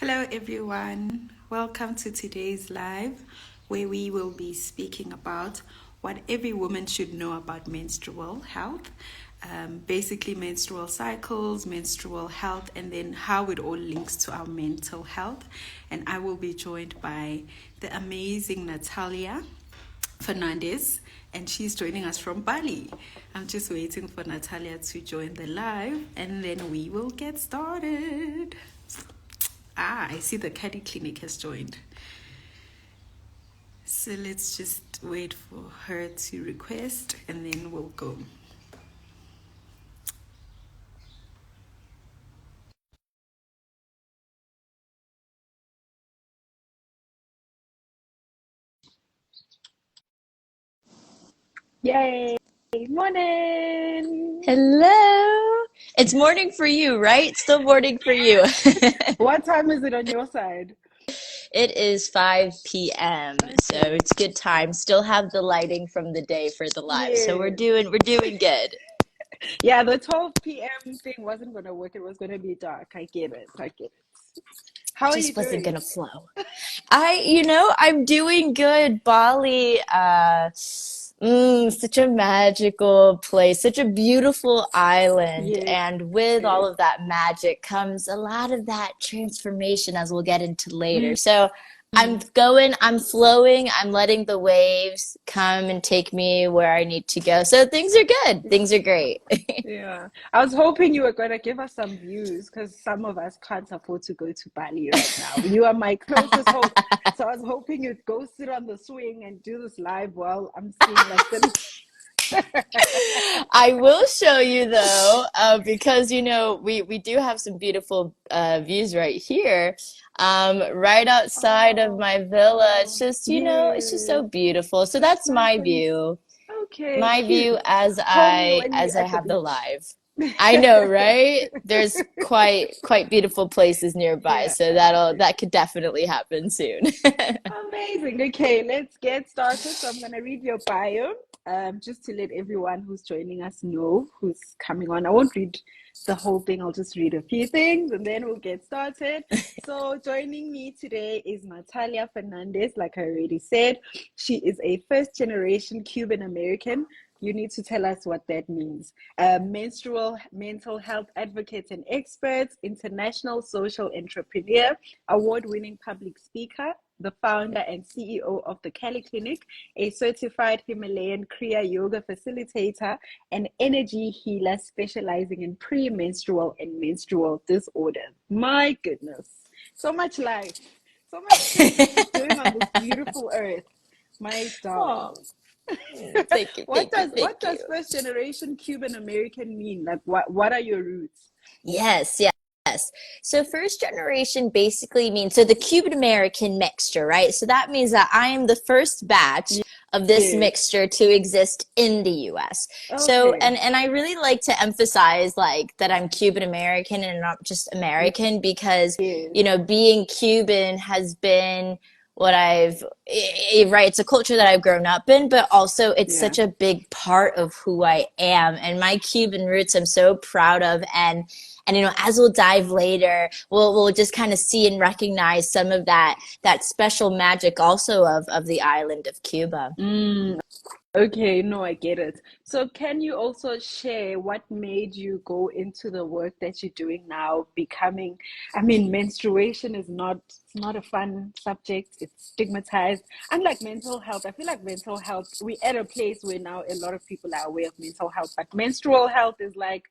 Hello, everyone. Welcome to today's live, where we will be speaking about what every woman should know about menstrual health, basically menstrual cycles, menstrual health, and then how it all links to our mental health. And I will be joined by the amazing Natalia Fernandez, and she's joining us from Bali. I'm just waiting for Natalia to join the live, and then we will get started. I see the Caddy Clinic has joined. So let's just wait for her to request and then we'll go. Yay! Morning! Hello. It's morning for you, right? Still morning for you. What time is it on your side? It is 5 p.m. So Okay. it's good time. Still have the lighting from the day for the live. So we're Yes. doing good. Yeah, the 12 p.m. thing wasn't gonna work. It was gonna be dark. I get it. I get it. How are you Just wasn't doing? gonna flow. I'm doing good. Bali, such a magical place, such a beautiful island. Yes. And with all of that magic comes a lot of that transformation, as we'll get into later. So I'm Mm. going, I'm flowing, I'm letting the waves come and take me where I need to go. So things are good. Things are great. Yeah. I was hoping you were gonna give us some views because some of us can't afford to go to Bali right now. You are my closest hope. So I was hoping you'd go sit on the swing and do this live while I'm seeing like the I will show you though, because we do have some beautiful views right here, right outside of my villa. It's Oh, just it's just so yes. beautiful. So It's that's nice my and view, okay, my view cute. as Homey I when we as I at the have the beach. live. I know, right? There's quite beautiful places nearby, Yeah. so that could definitely happen soon. Amazing. Okay, let's get started. So I'm gonna read your bio, just to let everyone who's joining us know who's coming on. I won't read the whole thing. I'll just read a few things and then we'll get started. So joining me today is Natalia Fernandez, like I already said. She is a first generation Cuban American. You need to tell us what that means. Menstrual mental health advocate and expert, international social entrepreneur, award-winning public speaker, the founder and CEO of the Cali Clinic, a certified Himalayan Kriya Yoga facilitator, an energy healer specializing in premenstrual and menstrual disorders. My goodness, so much life, so much things that you're doing on this beautiful earth, my darling. Oh, thank you, what thank you, does thank what does you. first generation Cuban American mean? Like what are your roots? Yes, yes. So first generation basically means so the Cuban American mixture, right? So that means that I am the first batch of this Yes. mixture to exist in the US. So Okay. and I really like to emphasize like that I'm Cuban American and not just American because Yes. being Cuban has been what right, it's a culture that I've grown up in, but also it's Yeah. such a big part of who I am. And my Cuban roots I'm so proud of. And as we'll dive later, we'll just kind of see and recognize some of that special magic also of the island of Cuba. Mm, okay, no, I get it. So can you also share what made you go into the work that you're doing now, becoming, I mean, menstruation is not it's not a fun subject. It's stigmatized. Unlike mental health, I feel like mental health, we're at a place where now a lot of people are aware of mental health, but menstrual health is like,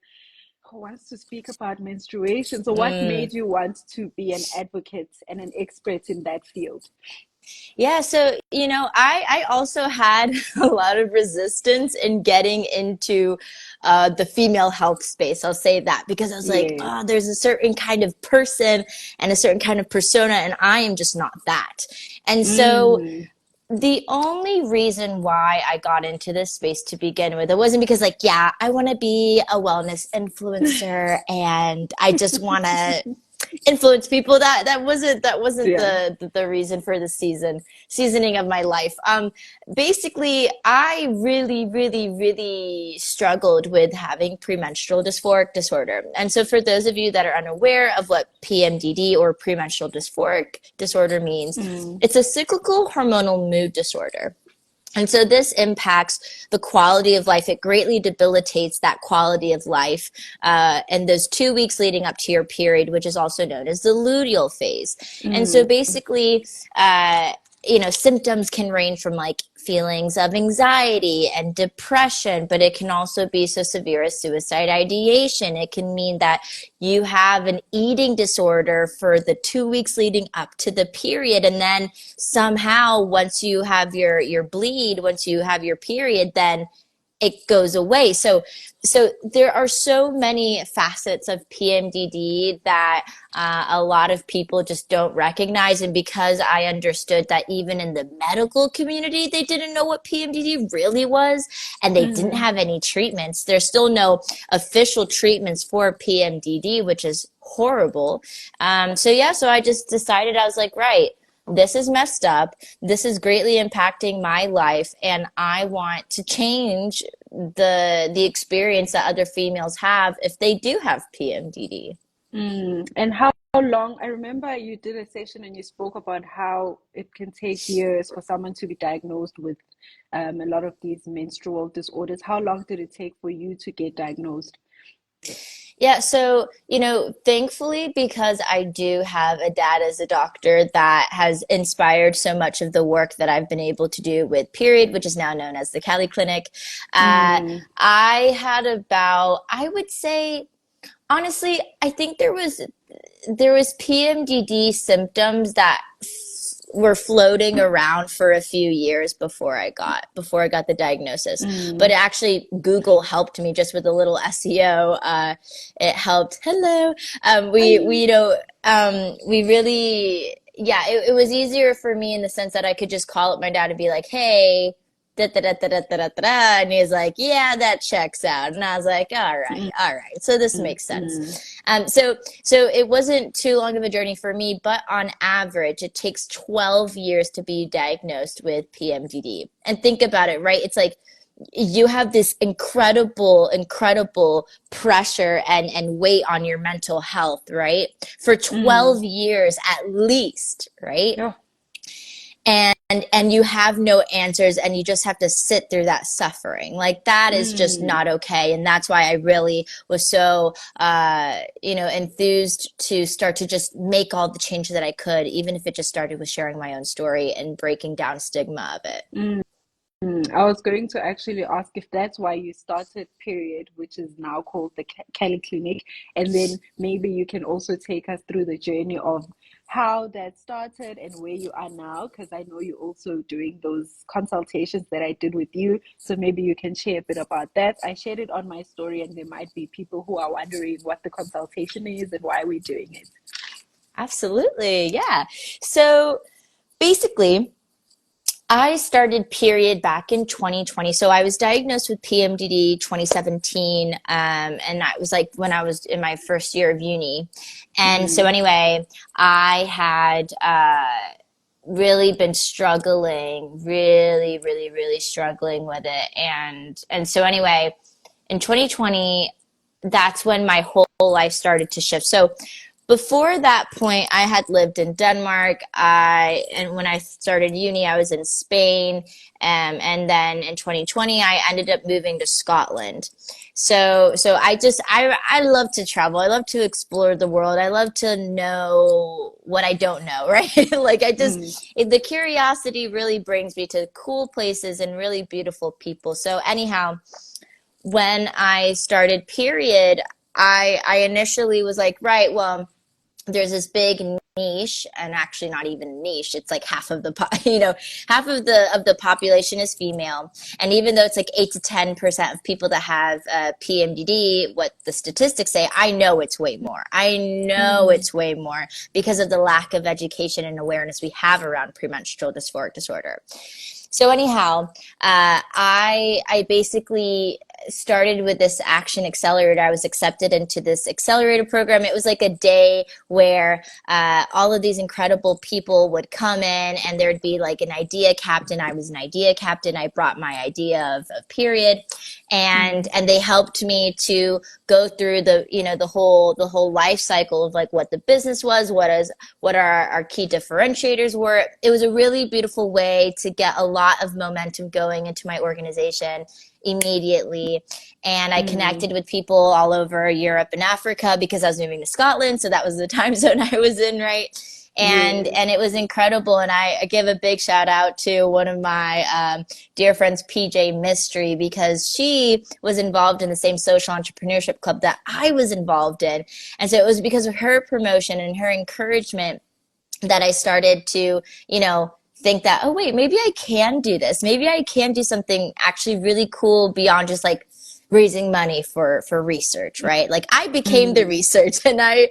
who wants to speak about menstruation? So what Mm. made you want to be an advocate and an expert in that field? Yeah, so I also had a lot of resistance in getting into the female health space. I'll say that because I was like, Yes. oh, there's a certain kind of person and a certain kind of persona, and I am just not that. And so Mm, the only reason why I got into this space to begin with, it wasn't because like, yeah, I want to be a wellness influencer and I just want to influence people. That wasn't Yeah. the reason for the seasoning of my life. Basically, I really struggled with having premenstrual dysphoric disorder. And so for those of you that are unaware of what PMDD or premenstrual dysphoric disorder means, it's a cyclical hormonal mood disorder. And so this impacts the quality of life. It greatly debilitates that quality of life. And those 2 weeks leading up to your period, which is also known as the luteal phase. And so basically, symptoms can range from like feelings of anxiety and depression, but it can also be so severe as suicide ideation. It can mean that you have an eating disorder for the 2 weeks leading up to the period. And then somehow once you have your bleed, once you have your period, then it goes away. So there are so many facets of PMDD that a lot of people just don't recognize. And because I understood that even in the medical community, they didn't know what PMDD really was, and they didn't have any treatments. There's still no official treatments for PMDD, which is horrible. So I just decided, I was like, right, this is messed up. This is greatly impacting my life, and I want to change the experience that other females have if they do have PMDD. And how long? I remember you did a session and you spoke about how it can take years for someone to be diagnosed with a lot of these menstrual disorders. How long did it take for you to get diagnosed? Yeah, so, thankfully, because I do have a dad as a doctor that has inspired so much of the work that I've been able to do with Period, which is now known as the Cali Clinic, I had about, I would say, honestly, I think there was PMDD symptoms that were floating around for a few years before I got the diagnosis. But actually, Google helped me just with a little SEO. It helped. Hello. We really, yeah, it was easier for me in the sense that I could just call up my dad and be like, hey, da, da, da, da, da, da, da, da. And he's like, yeah, that checks out. And I was like, all right. So this makes sense. So it wasn't too long of a journey for me, but on average, it takes 12 years to be diagnosed with PMDD. And think about it, right? It's like you have this incredible pressure and weight on your mental health, right? For 12 years at least, right? Yeah. And you have no answers, and you just have to sit through that suffering. Like that is just not okay. And that's why I really was so enthused to start to just make all the changes that I could, even if it just started with sharing my own story and breaking down stigma of it. I was going to actually ask if that's why you started Period, which is now called the Cali Clinic, and then maybe you can also take us through the journey of how that started and where you are now, because I know you're also doing those consultations that I did with you. So maybe you can share a bit about that. I shared it on my story, and there might be people who are wondering what the consultation is and why we're doing it. Absolutely. Yeah. So basically, I started Period back in 2020. So I was diagnosed with PMDD 2017. And that was like when I was in my first year of uni. And so anyway, I had really been struggling, really struggling with it. And so anyway, in 2020, that's when my whole life started to shift. So before that point, I had lived in Denmark. And when I started uni, I was in Spain. And then in 2020, I ended up moving to Scotland. So I love to travel. I love to explore the world. I love to know what I don't know, right? Like the curiosity really brings me to cool places and really beautiful people. So anyhow, when I started Period, I initially was like, right, well, there's this big niche, and actually not even niche. It's like half of the population is female, and even though it's like 8 to 10% of people that have PMDD, what the statistics say, I know it's way more. I know it's way more because of the lack of education and awareness we have around premenstrual dysphoric disorder. So anyhow, I basically started with this action accelerator. I was accepted into this accelerator program. It was like a day where all of these incredible people would come in, and there'd be like an idea captain. I was an idea captain. I brought my idea of period, and they helped me to go through the whole life cycle of like what the business was, what our key differentiators were. It was a really beautiful way to get a lot of momentum going into my organization immediately. And I connected with people all over Europe and Africa because I was moving to Scotland, so that was the time zone I was in, right? And it was incredible. And I give a big shout out to one of my dear friends, PJ Mystery, because she was involved in the same social entrepreneurship club that I was involved in. And so it was because of her promotion and her encouragement that I started to, think that, oh, wait, maybe I can do this. Maybe I can do something actually really cool beyond just like raising money for research, right? Like I became the research, and I,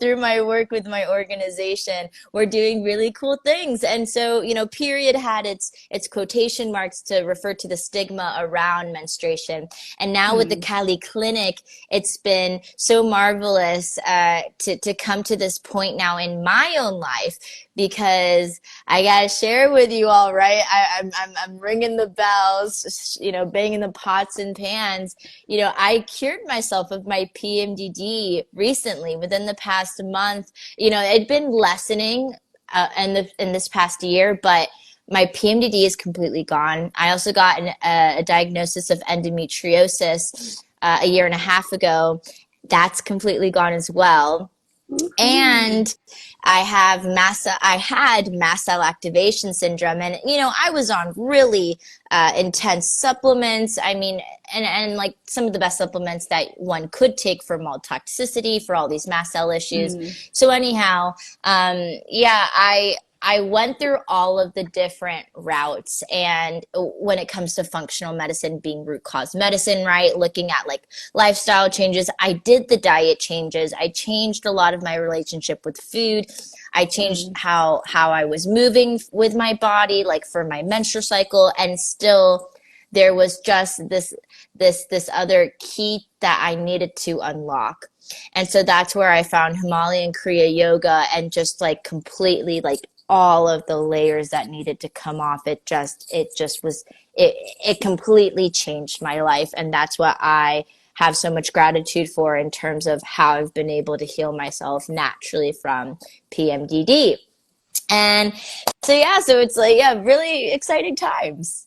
through my work with my organization, we're doing really cool things. And so, period had its quotation marks to refer to the stigma around menstruation. And now with the Cali Clinic, it's been so marvelous to come to this point now in my own life, because I gotta share with you all, right? I'm ringing the bells, banging the pots and pans. I cured myself of my PMDD recently within the past month. It'd been lessening in this past year, but my PMDD is completely gone. I also got a diagnosis of endometriosis a year and a half ago. That's completely gone as well. And I had mast cell activation syndrome, and I was on really intense supplements. I mean, and like some of the best supplements that one could take for mold toxicity, for all these mast cell issues. So anyhow, I went through all of the different routes. And when it comes to functional medicine being root cause medicine, right? Looking at like lifestyle changes, I did the diet changes. I changed a lot of my relationship with food. I changed how I was moving with my body, like for my menstrual cycle. And still there was just this other key that I needed to unlock. And so that's where I found Himalayan Kriya Yoga, and just like completely like all of the layers that needed to come off. It completely changed my life. And that's what I have so much gratitude for in terms of how I've been able to heal myself naturally from PMDD. And so it's like, really exciting times.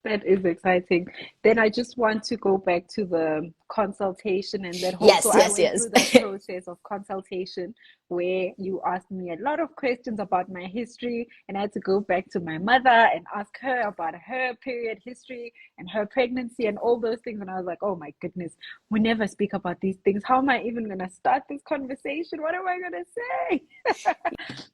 That is exciting. Then I just want to go back to the consultation and that whole. Yes. I went through that process of consultation where you asked me a lot of questions about my history, and I had to go back to my mother and ask her about her period history and her pregnancy and all those things. And I was like, oh my goodness, we never speak about these things. How am I even going to start this conversation? What am I going to say?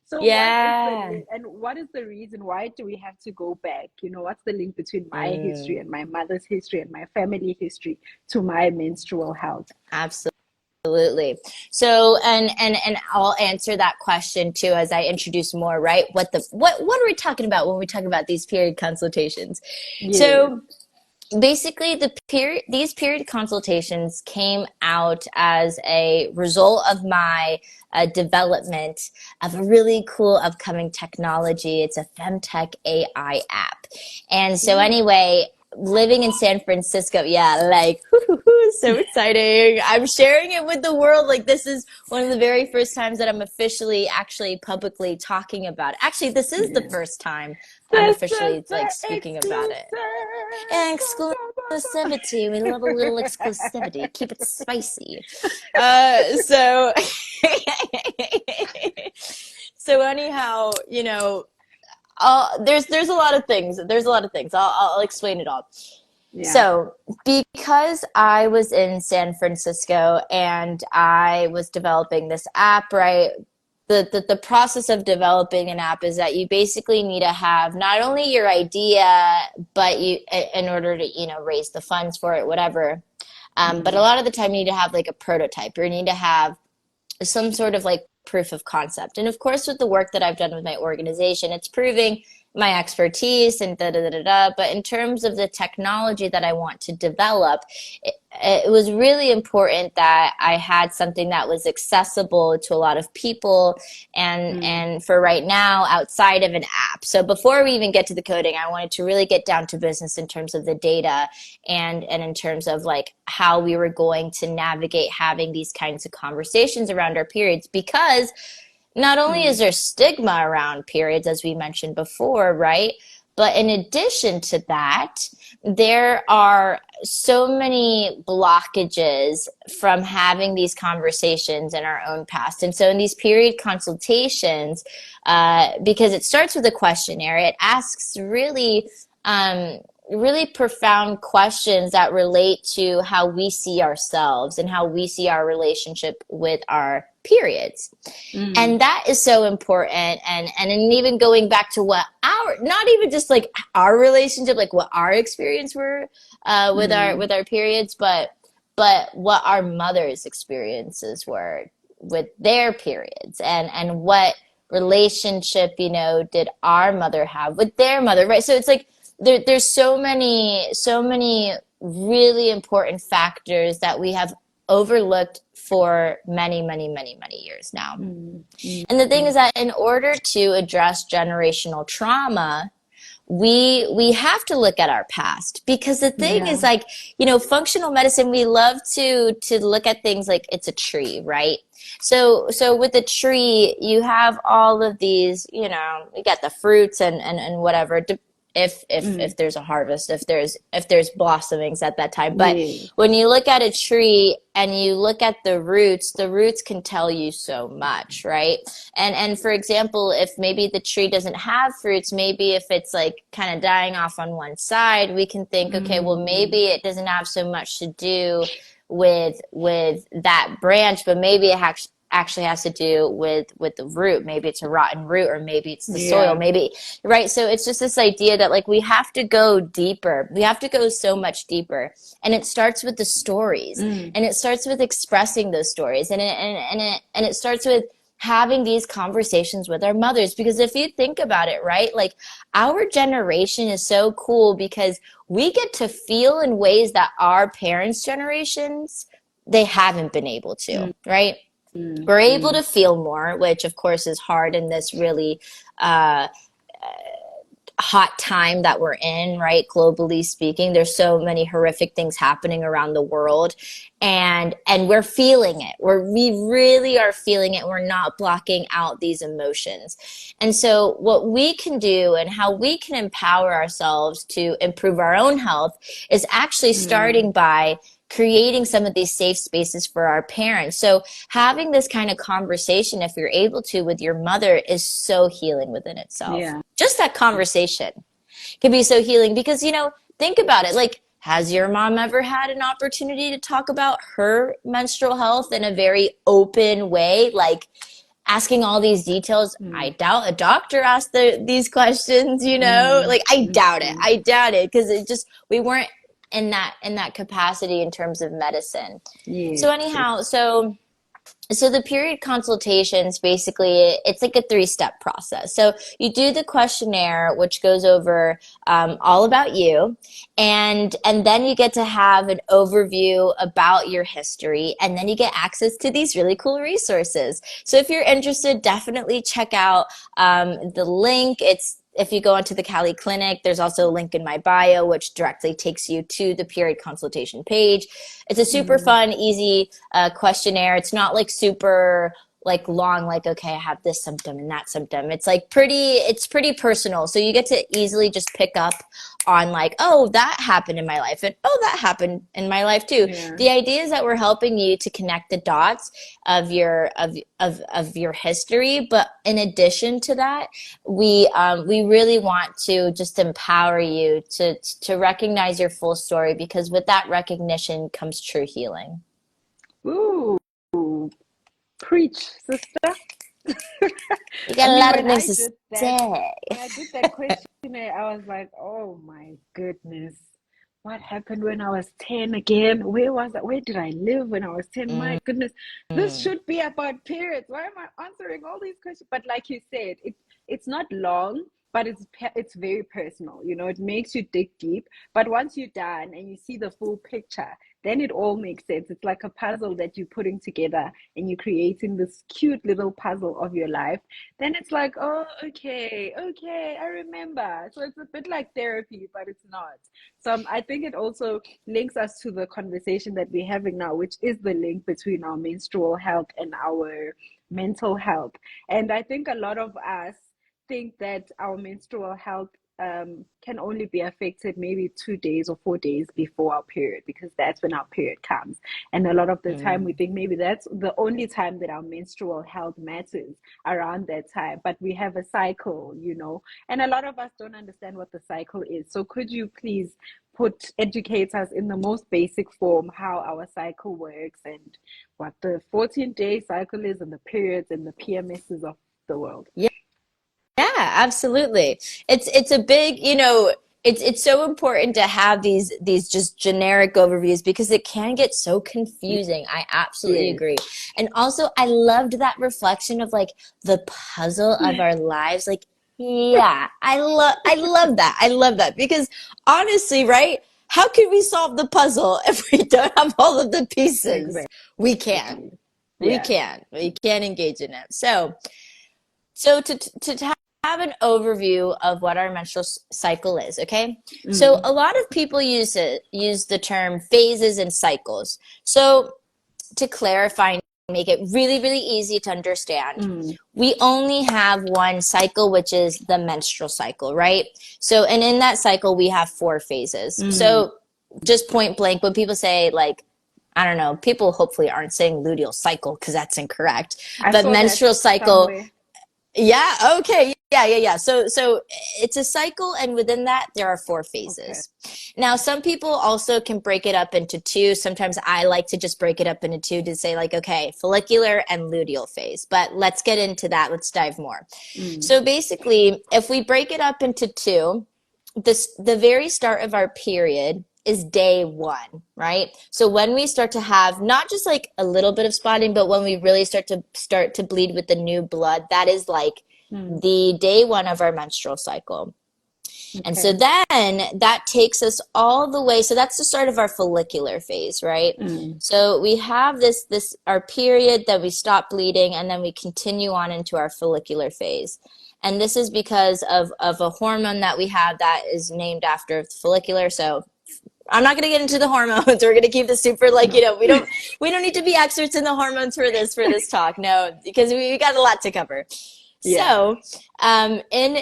So what is the reason? Why do we have to go back? What's the link between my history and my mother's history and my family history to my menstrual health? Absolutely. So, and I'll answer that question too as I introduce more, right? What are we talking about when we talk about these period consultations? Yeah. So basically these period consultations came out as a result of my development of a really cool upcoming technology. It's a femtech AI app. And so anyway, living in San Francisco, so exciting. I'm sharing it with the world. Like, this is one of the very first times that I'm officially actually publicly talking about it. Actually, this is the first time I'm officially like speaking about it. Exclusivity. We love a little exclusivity. Keep it spicy. So anyhow, there's a lot of things. I'll explain it all. Yeah. So because I was in San Francisco and I was developing this app, right? The process of developing an app is that you basically need to have not only your idea, but in order to, raise the funds for it, whatever. But a lot of the time you need to have like a prototype, or you need to have some sort of like proof of concept. And of course, with the work that I've done with my organization, it's proving my expertise and da da da da da. But in terms of the technology that I want to develop, it was really important that I had something that was accessible to a lot of people, and for right now, outside of an app. So before we even get to the coding, I wanted to really get down to business in terms of the data, and in terms of like how we were going to navigate having these kinds of conversations around our periods, because not only is there stigma around periods, as we mentioned before, right? But in addition to that, there are so many blockages from having these conversations in our own past. And so in these period consultations, because it starts with a questionnaire, it asks really profound questions that relate to how we see ourselves and how we see our relationship with our periods. And that is so important. And even going back to what our, not even just like our relationship, like what our experience were with our periods, but what our mothers' experiences were with their periods, and what relationship, you know, did our mother have with their mother, right? So it's like there's so many really important factors that we have overlooked for many, many, many, many years now. And the thing is that in order to address generational trauma, we have to look at our past, because the thing is, like, you know, functional medicine, we love to look at things like it's a tree, right? So with a tree, you have all of these, you know, you got the fruits and whatever, if there's a harvest, if there's blossomings at that time. But when you look at a tree and you look at the roots can tell you so much, right? And for example, if maybe the tree doesn't have fruits, maybe if it's like kind of dying off on one side, we can think, okay, well, maybe it doesn't have so much to do with that branch, but maybe it actually has to do with the root. Maybe it's a rotten root, or maybe it's the soil, maybe, right? So it's just this idea that, like, we have to go deeper. We have to go so much deeper. And it starts with the stories, and it starts with expressing those stories. And it starts with having these conversations with our mothers, because if you think about it, right, like, our generation is so cool because we get to feel in ways that our parents' generations, they haven't been able to, right? We're able to feel more, which of course is hard in this really hot time that we're in, right? Globally speaking, there's so many horrific things happening around the world, and we're feeling it. We really are feeling it. We're not blocking out these emotions. And so what we can do and how we can empower ourselves to improve our own health is actually starting by creating some of these safe spaces for our parents. So having this kind of conversation, if you're able to, with your mother, is so healing within itself. Just that conversation can be so healing, because, you know, think about it. Like, has your mom ever had an opportunity to talk about her menstrual health in a very open way? Like, asking all these details. I doubt a doctor asked these questions, you know, like, I doubt it, because it just, we weren't in that capacity in terms of medicine. So anyhow, so the period consultations, basically, it's like a 3-step process. So you do the questionnaire, which goes over all about you, and then you get to have an overview about your history, and then you get access to these really cool resources. So if you're interested, definitely check out the link. If you go onto the Cali Clinic, there's also a link in my bio, which directly takes you to the period consultation page. It's a super fun, easy questionnaire. It's not like super like long, like, okay, I have this symptom and that symptom. It's like it's pretty personal. So you get to easily just pick up on, like, oh, that happened in my life, and oh, that happened in my life too. The idea is that we're helping you to connect the dots of your history, but in addition to that, we really want to just empower you to recognize your full story, because with that recognition comes true healing. Ooh, preach, sister. You got a lot of things to say. When I did that questionnaire, I was like, oh my goodness, what happened when I was 10 again? Where was I? Where did I live when I was 10? My goodness, this should be about periods. Why am I answering all these questions? But like you said, it's not long. but it's very personal. You know, it makes you dig deep. But once you're done and you see the full picture, then it all makes sense. It's like a puzzle that you're putting together and you're creating this cute little puzzle of your life. Then it's like, oh, okay, I remember. So it's a bit like therapy, but it's not. So I think it also links us to the conversation that we're having now, which is the link between our menstrual health and our mental health. And I think a lot of us think that our menstrual health can only be affected maybe 2 days or 4 days before our period, because that's when our period comes. And a lot of the time we think maybe that's the only time that our menstrual health matters, around that time. But we have a cycle, you know, and a lot of us don't understand what the cycle is. So could you please educate us in the most basic form how our cycle works and what the 14-day cycle is and the periods and the PMSs of the world? Yeah, absolutely. It's a big, it's so important to have these just generic overviews because it can get so confusing. I absolutely Yes, agree. And also I loved that reflection of like the puzzle of our lives. Like, yeah, I love that. I love that because honestly, right? How can we solve the puzzle if we don't have all of the pieces? We can't. exactly. We Yeah. can't. We can't engage in it. So to have an overview of what our menstrual cycle is, okay? So Mm, a lot of people use the term phases and cycles. So to clarify and make it really, really easy to understand, mm, we only have one cycle, which is the menstrual cycle, right? So, and in that cycle, we have 4 phases. mm. So just point blank, when people say like, I don't know, people hopefully aren't saying luteal cycle because that's incorrect, I but saw that menstrual cycle, somewhere. yeah, okay. Yeah. So it's a cycle, and within that there are 4 phases. Okay. Now some people also can break it up into two. Sometimes I like to just break it up into two to say like, okay, follicular and luteal phase. But let's get into that. Let's dive more. Mm, So basically, if we break it up into two, the very start of our period is day one, right? So when we start to have not just like a little bit of spotting, but when we really start to bleed with the new blood, that is like mm. the day one of our menstrual cycle. And so Okay. then that takes us all the way. So that's the start of our follicular phase, right? Mm, So we have this our period, then we stop bleeding, and then we continue on into our follicular phase. And this is because of a hormone that we have that is named after follicular. So I'm not going to get into the hormones. We're going to keep this super like, no. we don't need to be experts in the hormones for this talk. No, because we got a lot to cover. Yeah. So, in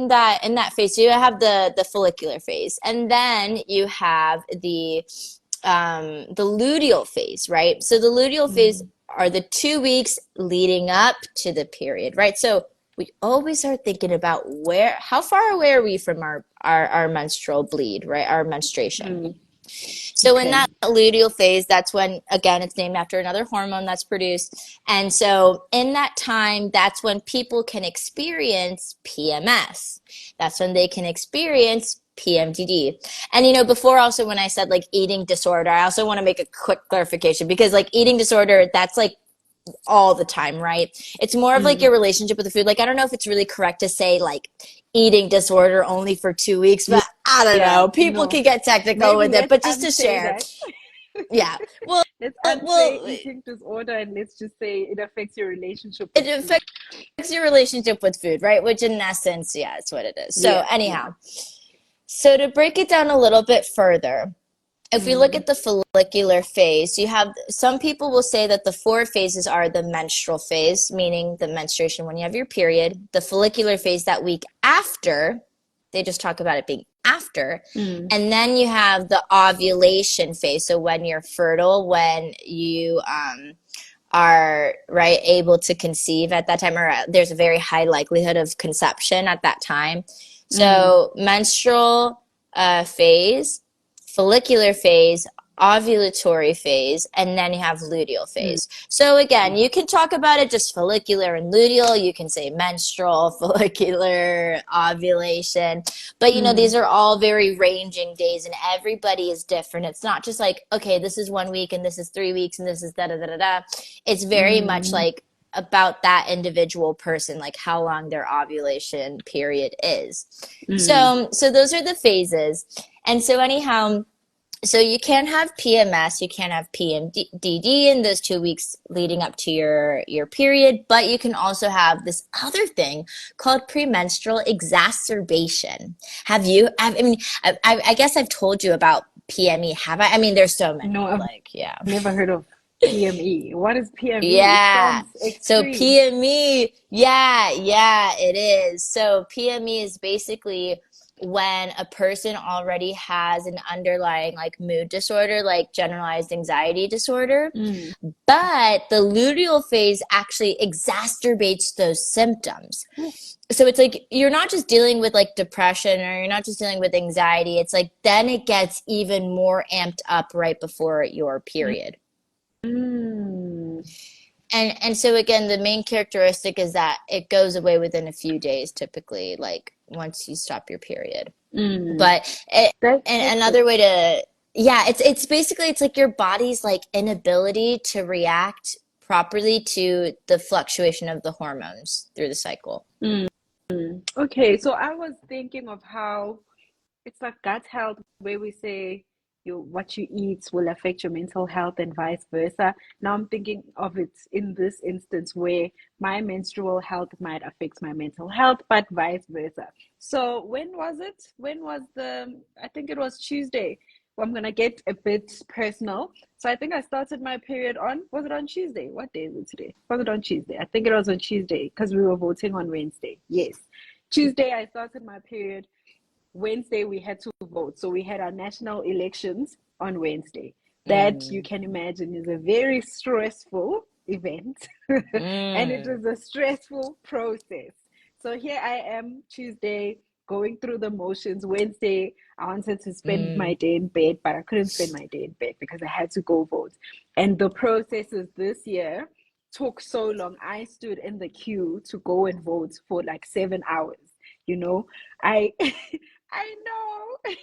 that phase, so you have the follicular phase, and then you have the luteal phase, right? So the luteal phase Mm, are the 2 weeks leading up to the period, right? So we always are thinking about how far away are we from our menstrual bleed, right? Our menstruation. mm. So in Okay. that luteal phase, that's when, again, it's named after another hormone that's produced. And so in that time, that's when people can experience PMS. That's when they can experience PMDD. And, before also when I said like eating disorder, I also want to make a quick clarification because like eating disorder, that's like all the time, right? It's more of like Mm. your relationship with the food. Like, I don't know if it's really correct to say like eating disorder only for 2 weeks, but I don't Yeah. know. People No. can get technical Maybe with it, let's but just to unsay share, that. yeah. Well, Let's unsay well, eating disorder and let's just say it affects your relationship it with food. affects your relationship with food, right? Which in essence, yeah, it's what it is. So Yeah. Yeah. anyhow, so to break it down a little bit further, if we look Mm. at the follicular phase, you have some people will say that the 4 phases are the menstrual phase, meaning the menstruation when you have your period, the follicular phase that week after, they just talk about it being after, Mm. and then you have the ovulation phase. So when you're fertile, when you are right able to conceive at that time, or there's a very high likelihood of conception at that time. Mm. So menstrual phase, follicular phase, ovulatory phase, and then you have luteal Mm. phase. So again, you can talk about it just follicular and luteal. You can say menstrual, follicular, ovulation. But Mm. these are all very ranging days and everybody is different. It's not just like, okay, this is 1 week and this is 3 weeks and this is da da da da da. It's very much Mm. like about that individual person, like how long their ovulation period is. Mm. So those are the phases. And so anyhow, so you can have PMS, you can have PMDD in those 2 weeks leading up to your period, but you can also have this other thing called premenstrual exacerbation. I mean, I guess I've told you about PME, have I? I mean, there's so No, many, I've like, yeah. never heard of PME. What is PME? It Yeah. sounds So extreme. PME, yeah, it is. So PME is basically when a person already has an underlying like mood disorder, like generalized anxiety disorder, Mm. but the luteal phase actually exacerbates those symptoms. So it's like you're not just dealing with like depression or you're not just dealing with anxiety. It's like then it gets even more amped up right before your period. Mm. And so again, the main characteristic is that it goes away within a few days, typically, like once you stop your period. Mm. But it, That's and hectic. another way to, yeah, it's basically it's like your body's like inability to react properly to the fluctuation of the hormones through the cycle. Mm. Okay, so I was thinking of how it's like gut health, where we say what you eat will affect your mental health and vice versa. Now I'm thinking of it in this instance where my menstrual health might affect my mental health, but vice versa. So when was it? When was I think it was Tuesday. Well, I'm gonna get a bit personal. So I think I started my period was it on Tuesday? What day is it today? Was it on Tuesday? I think it was on Tuesday because we were voting on Wednesday. Yes. Tuesday I started my period. Wednesday we had to vote. So we had our national elections on Wednesday. That you Mm, can imagine is a very stressful event and it mm, was a stressful process. So here I am Tuesday going through the motions. Wednesday I wanted to spend my mm, day in bed, but I couldn't spend my day in bed because I had to go vote. And the processes this year took so long. I stood in the queue to go and vote for like 7 hours. You know, I I know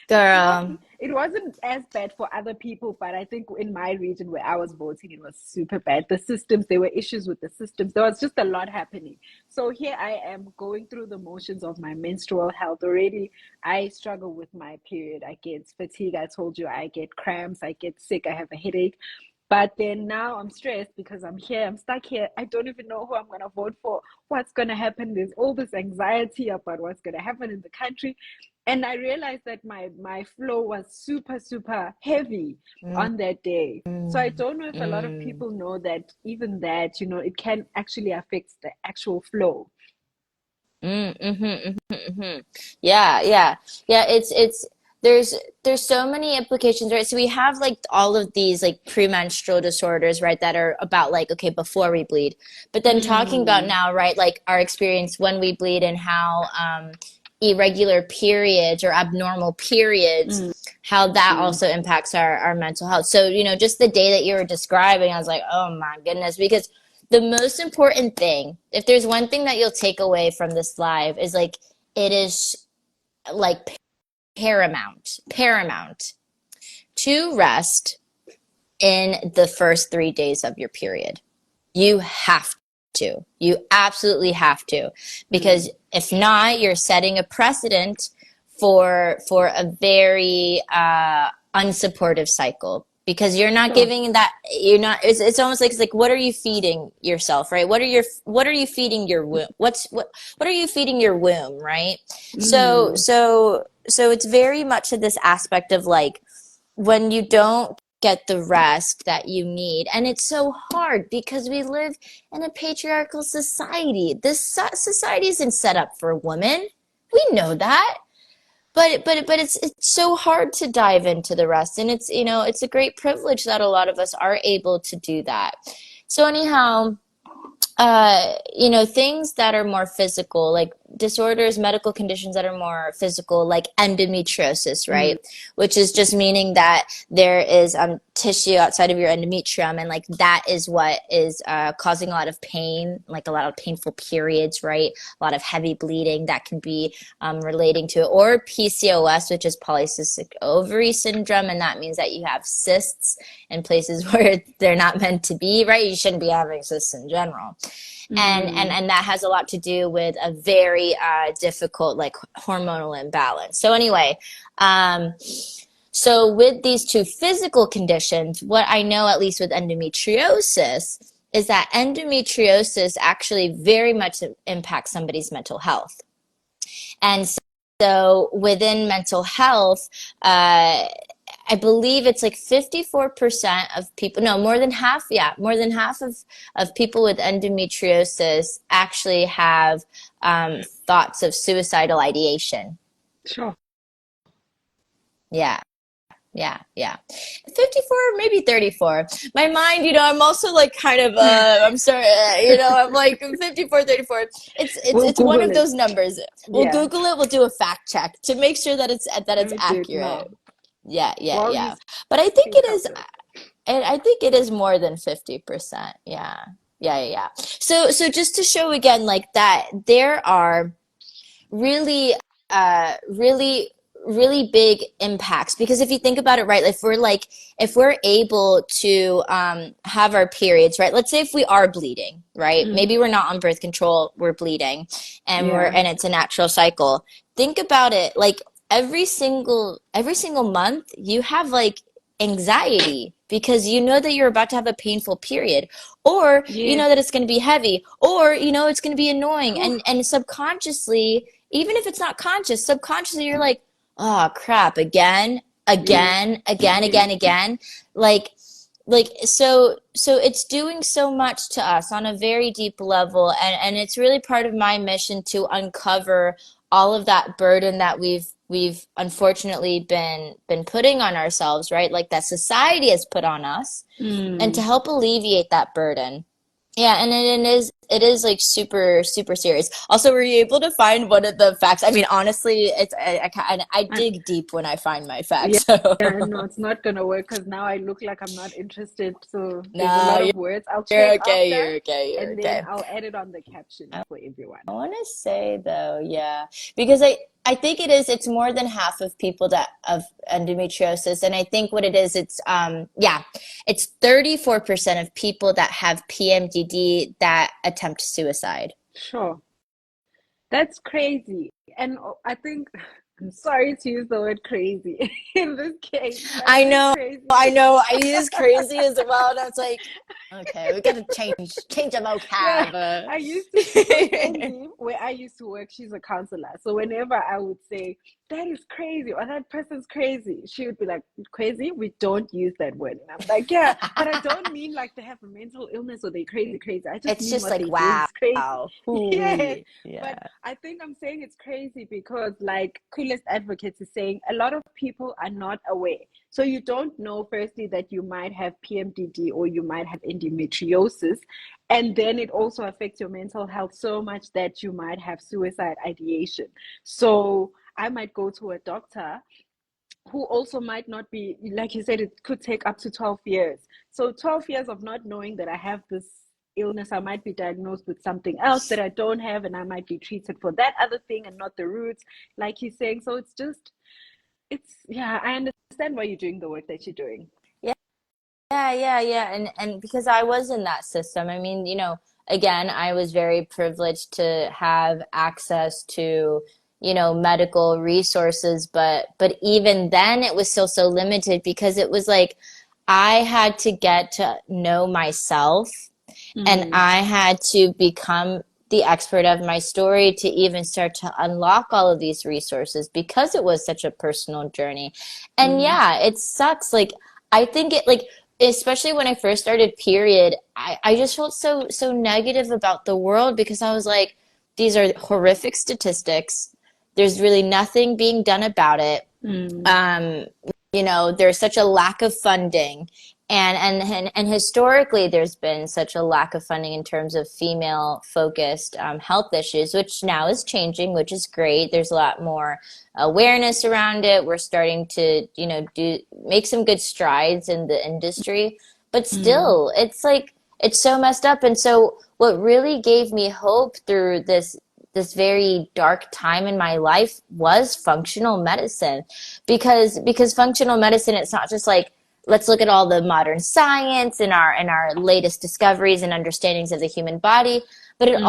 girl. it wasn't as bad for other people, but I think in my region where I was voting, it was super bad. The systems, there were issues with the systems. There was just a lot happening. So here I am going through the motions of my menstrual health already. I struggle with my period. I get fatigue. I told you I get cramps. I get sick. I have a headache. But then now I'm stressed because I'm here, I'm stuck here. I don't even know who I'm going to vote for, what's going to happen. There's all this anxiety about what's going to happen in the country. And I realized that my flow was super, super heavy Mm, on that day. So I mm, don't know if a lot of mm. people know that even that, it can actually affect the actual flow. Mm, yeah. It's there's so many implications, right? So we have like all of these like premenstrual disorders, right, that are about like okay before we bleed, but then talking about Mm, now, right, like our experience when we bleed and how irregular periods or abnormal periods, mm, how that mm, also impacts our mental health. So just the day that you were describing, I was like, oh my goodness, because the most important thing, if there's one thing that you'll take away from this live, is like it is like paramount to rest in the first 3 days of your period. You have to. You absolutely have to. Because mm. if not, you're setting a precedent for a very unsupportive cycle. Because you're not Sure. giving that you're not it's almost like it's like what are you feeding yourself, right? What are you feeding your womb? What are you feeding your womb, right? So Mm, so so it's very much of this aspect of like when you don't get the rest that you need. And it's so hard because we live in a patriarchal society. This society isn't set up for women. We know that. But it's so hard to dive into the rest. And it's a great privilege that a lot of us are able to do that. So anyhow, things that are more physical, like disorders, medical conditions that are more physical, like endometriosis, right? Which is just meaning that there is tissue outside of your endometrium, and like that is what is causing a lot of pain, like a lot of painful periods, right? A lot of heavy bleeding that can be relating to it, or PCOS, which is polycystic ovary syndrome, and that means that you have cysts in places where they're not meant to be, right? You shouldn't be having cysts in general. And that has a lot to do with a very difficult like hormonal imbalance. So anyway, so with these two physical conditions, what I know, at least with endometriosis, is that endometriosis actually very much impacts somebody's mental health. And so within mental health, I believe it's like 54% of people, no, more than half, more than half of people with endometriosis actually have thoughts of suicidal ideation. Sure. Yeah. 54, maybe 34. My mind, I'm also like kind of, I'm sorry, I'm like 54, 34. It's one of those numbers. We'll Google it. We'll do a fact check to make sure that it's accurate. Yeah. But I think it is, and I think it is more than 50%. Yeah. So just to show again, like that, there are really, really big impacts, because if you think about it, right, if we're able to have our periods, right, let's say if we are bleeding, right, maybe we're not on birth control, we're bleeding, and and it's a natural cycle. Think about it, like every single month you have like anxiety because you know that you're about to have a painful period, or you know that it's going to be heavy, or it's going to be annoying, and subconsciously, even if it's not conscious, subconsciously you're like, oh crap, again, like so it's doing so much to us on a very deep level, and it's really part of my mission to uncover all of that burden that we've unfortunately been putting on ourselves, right? Like that society has put on us, and to help alleviate that burden. Yeah, and it is like super, super serious. Also, were you able to find one of the facts? I mean, honestly, I dig deep when I find my facts. So. No, it's not gonna work because now I look like I'm not interested. So there's a No, lot of words. I'll you're check okay. after, You're okay. You're and okay. then I'll add it on the caption for everyone. I want to say though, yeah, because I think it's more than half of people that of endometriosis, and I think what it is, it's 34% of people that have PMDD that attempt suicide. Sure. That's crazy. And I think I'm sorry to use the word crazy in this case. I That's know, crazy. I use crazy as well, and I was like, okay, we gotta change the vocab. Yeah, I used to, so Sandy, where I used to work, she's a counselor. So whenever I would say, that is crazy, or that person's crazy, she would be like, crazy? We don't use that word. And I'm like, yeah, but I don't mean like they have a mental illness or they're crazy. I just It's mean just what like, they do wow. is crazy. Yeah. Yeah. But I think I'm saying it's crazy because, like Coolest Advocates is saying, a lot of people are not aware. So you don't know, firstly, that you might have PMDD or you might have endometriosis. And then it also affects your mental health so much that you might have suicide ideation. So I might go to a doctor who also might not be, like you said, it could take up to 12 years. So 12 years of not knowing that I have this illness, I might be diagnosed with something else that I don't have, and I might be treated for that other thing and not the roots, like you're saying. So I understand why you're doing the work that you're doing. Yeah. And because I was in that system, I mean, again, I was very privileged to have access to, medical resources, but even then it was still so limited because it was like I had to get to know myself, and I had to become the expert of my story to even start to unlock all of these resources because it was such a personal journey. And yeah, it sucks. Like, I think it, like, especially when I first started period, I just felt so negative about the world because I was like, these are horrific statistics. There's really nothing being done about it. There's such a lack of funding, And historically, there's been such a lack of funding in terms of female focused health issues, which now is changing, which is great. There's a lot more awareness around it. We're starting to, make some good strides in the industry, but still, it's like, it's so messed up. And so what really gave me hope through this very dark time in my life was functional medicine, because functional medicine, it's not just like, let's look at all the modern science and our latest discoveries and understandings of the human body, but it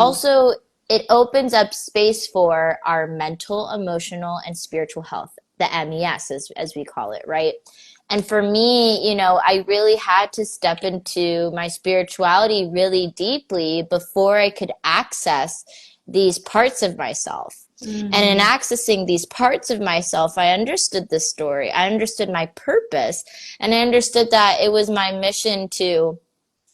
opens up space for our mental, emotional, and spiritual health, the MES as we call it, right? And for me, I really had to step into my spirituality really deeply before I could access these parts of myself. And in accessing these parts of myself, I understood the story. I understood my purpose, and I understood that it was my mission to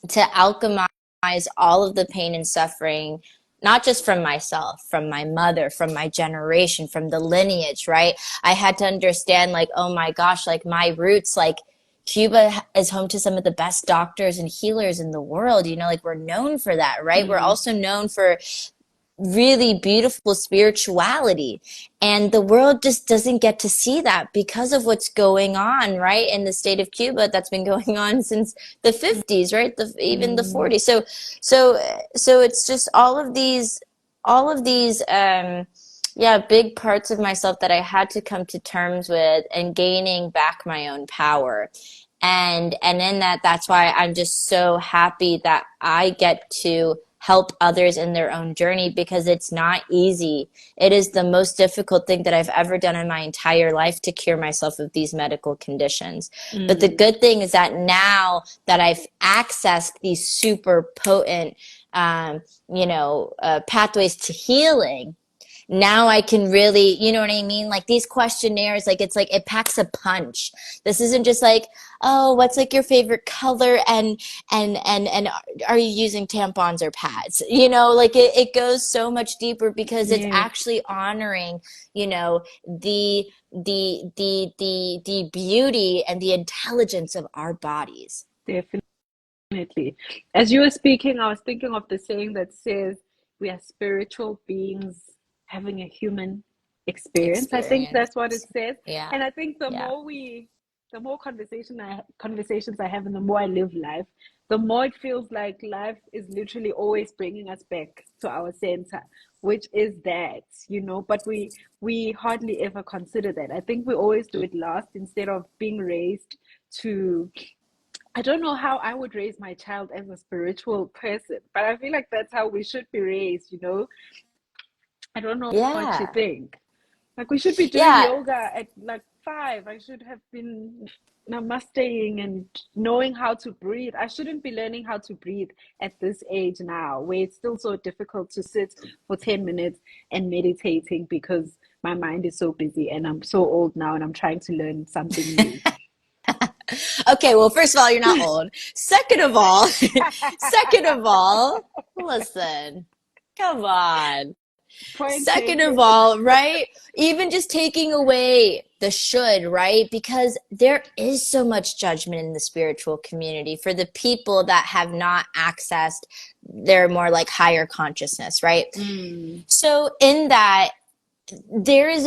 alchemize all of the pain and suffering, not just from myself, from my mother, from my generation, from the lineage, right? I had to understand, like, oh my gosh, like my roots, like Cuba is home to some of the best doctors and healers in the world. Like we're known for that, right? We're also known for really beautiful spirituality, and the world just doesn't get to see that because of what's going on right in the state of Cuba, that's been going on since the 50s, right? Even the 40s. So it's just all of these big parts of myself that I had to come to terms with, and gaining back my own power. And in that's why I'm just so happy that I get to help others in their own journey, because it's not easy. It is the most difficult thing that I've ever done in my entire life, to cure myself of these medical conditions. But the good thing is that now that I've accessed these super potent, pathways to healing, now I can really, you know what I mean? Like these questionnaires, like it's like it packs a punch. This isn't just like, oh, what's like your favorite color, and are you using tampons or pads? Like it goes so much deeper, because it's actually honoring, the beauty and the intelligence of our bodies. Definitely. As you were speaking, I was thinking of the saying that says we are spiritual beings having a human experience. I think that's what it says. Yeah. And I think the Yeah. more conversations I have, and the more I live life, the more it feels like life is literally always bringing us back to our center, which is that, but we hardly ever consider that. I think we always do it last, instead of being raised to, I don't know how I would raise my child as a spiritual person, but I feel like that's how we should be raised. I don't know what you Yeah. think. Like we should be doing Yeah. yoga at like 5. I should have been namasteing and knowing how to breathe. I shouldn't be learning how to breathe at this age now, where it's still so difficult to sit for 10 minutes and meditating, because my mind is so busy, and I'm so old now, and I'm trying to learn something new. Okay, well, first of all, you're not old. Second of all, listen, come on. Point Second of taken. all, right? Even just taking away the should, right? Because there is so much judgment in the spiritual community for the people that have not accessed their more like higher consciousness, right? So in that, we're in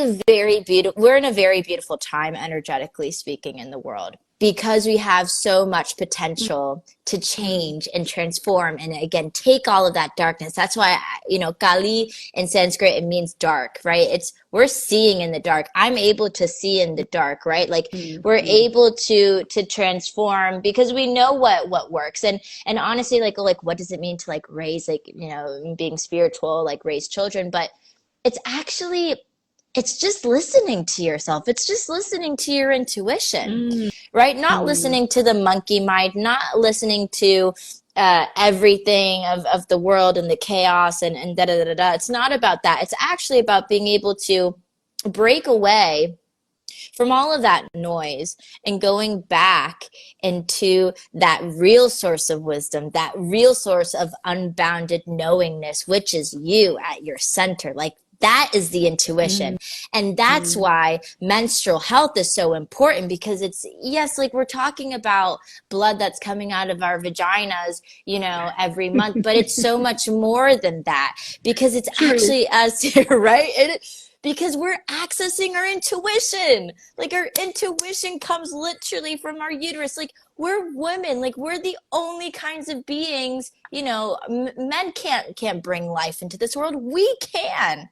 a very beautiful time, energetically speaking, in the world, because we have so much potential to change and transform, and again take all of that darkness. That's why, Kali in Sanskrit, it means dark, right? We're seeing in the dark. I'm able to see in the dark, right? Like we're able to transform, because we know what works. And honestly, like what does it mean to like raise, like, being spiritual, like raise children? But it's just listening to yourself. It's just listening to your intuition, right? Not listening to the monkey mind, not listening to everything of the world and the chaos and da da da da. It's not about that. It's actually about being able to break away from all of that noise and going back into that real source of wisdom, that real source of unbounded knowingness, which is you at your center. Like That is the intuition. And that's why menstrual health is so important, because it's, yes, like we're talking about blood that's coming out of our vaginas, every month, but it's so much more than that, because it's Truly. actually us, right? Because we're accessing our intuition. Like our intuition comes literally from our uterus. Like we're women, like we're the only kinds of beings, men can't bring life into this world. We can.